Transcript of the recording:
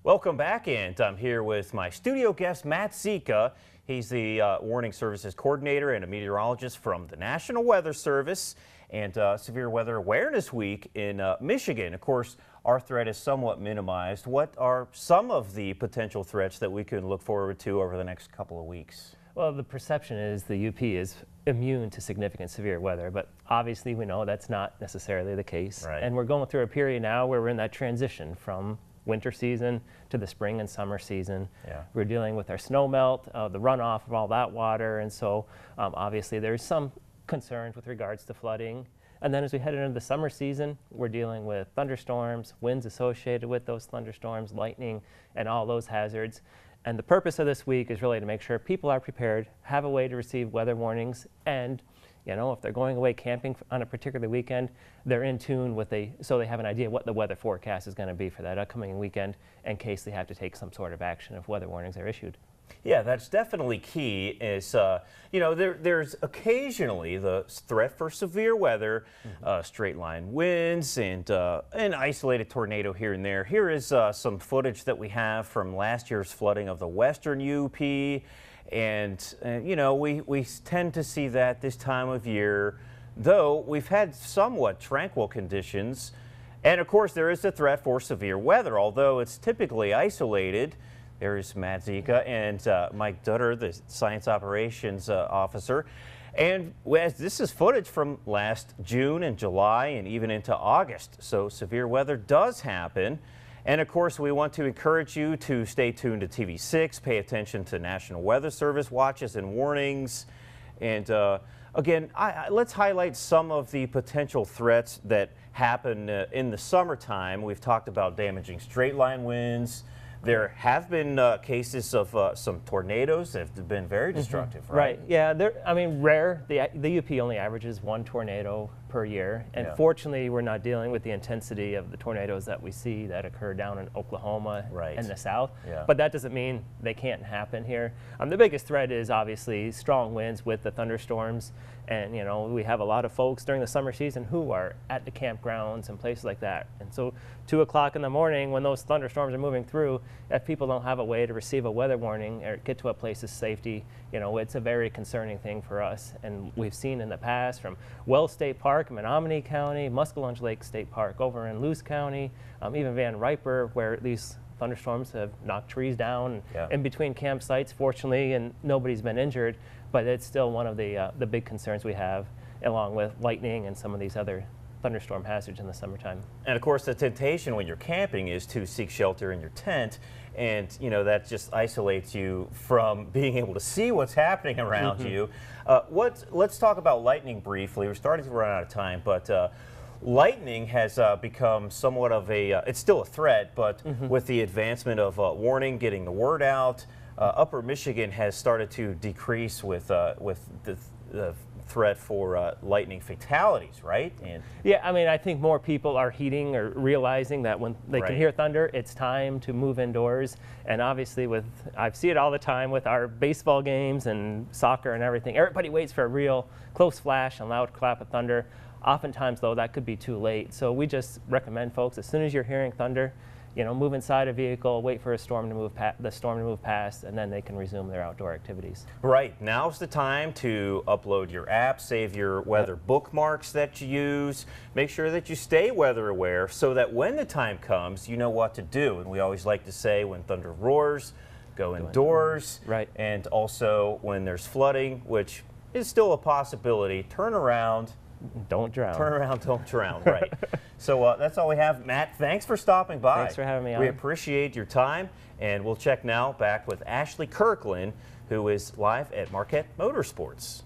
Welcome back, and I'm here with my studio guest, Matt Zika. He's the Warning Services Coordinator and a meteorologist from the National Weather Service and Severe Weather Awareness Week in Michigan. Of course, our threat is somewhat minimized. What are some of the potential threats that we can look forward to over the next couple of weeks? Well, the perception is the UP is immune to significant severe weather, but obviously we know that's not necessarily the case. Right. And we're going through a period now where we're in that transition from winter season to the spring and summer season. Yeah. We're dealing with our snow melt, the runoff of all that water, and so obviously there's some concerns with regards to flooding. And then as we head into the summer season, we're dealing with thunderstorms, winds associated with those thunderstorms, lightning, and all those hazards. And the purpose of this week is really to make sure people are prepared, have a way to receive weather warnings, and you know, if they're going away camping on a particular weekend, they're in tune with so they have an idea what the weather forecast is going to be for that upcoming weekend in case they have to take some sort of action if weather warnings are issued. Yeah, that's definitely key. Is you know, there's occasionally the threat for severe weather, straight line winds, and an isolated tornado here and there. Here is some footage that we have from last year's flooding of the western UP. And you know, we tend to see that this time of year, though we've had somewhat tranquil conditions. And of course, there is a threat for severe weather, although it's typically isolated. There's Matt Zika and Mike Dutter, the Science Operations Officer. And this is footage from last June and July and even into August. So severe weather does happen. And of course, we want to encourage you to stay tuned to TV6, pay attention to National Weather Service watches and warnings. And again, let's highlight some of the potential threats that happen in the summertime. We've talked about damaging straight line winds. There have been cases of some tornadoes that have been very destructive, right? Right, yeah, I mean, rare. The UP only averages one tornado per year, and Yeah. Fortunately we're not dealing with the intensity of the tornadoes that we see that occur down in Oklahoma and the south. Yeah. But that doesn't mean they can't happen here. The biggest threat is obviously strong winds with the thunderstorms, and you know, we have a lot of folks during the summer season who are at the campgrounds and places like that, and so 2 o'clock in the morning when those thunderstorms are moving through, if people don't have a way to receive a weather warning or get to a place of safety, you know, it's a very concerning thing for us. And we've seen in the past from Wells State Park, Menominee County, Muskellunge Lake State Park over in Luce County, even Van Riper, where these thunderstorms have knocked trees down in between campsites, fortunately, and nobody's been injured, but it's still one of the big concerns we have, along with lightning and some of these other thunderstorm hazards in the summertime. And of course, the temptation when you're camping is to seek shelter in your tent, and you know, that just isolates you from being able to see what's happening around you. Let's talk about lightning briefly. We're starting to run out of time, but lightning has become somewhat of it's still a threat, but with the advancement of warning, getting the word out, Upper Michigan has started to decrease with the threat for lightning fatalities, right? And yeah, I mean, I think more people are heeding or realizing that when they can hear thunder, it's time to move indoors. And obviously I see it all the time with our baseball games and soccer and everything. Everybody waits for a real close flash and loud clap of thunder. Oftentimes, though, that could be too late. So we just recommend folks, as soon as you're hearing thunder, you know, move inside a vehicle, wait for the storm to move past, and then they can resume their outdoor activities. Right, now's the time to upload your app, save your weather bookmarks that you use, make sure that you stay weather aware so that when the time comes, you know what to do. And we always like to say, when thunder roars, go indoors. Right. And also when there's flooding, which is still a possibility, turn around. Don't drown. Turn around, don't drown, right. So that's all we have. Matt, thanks for stopping by. Thanks for having me on. We appreciate your time, and we'll check now back with Ashley Kirkland, who is live at Marquette Motorsports.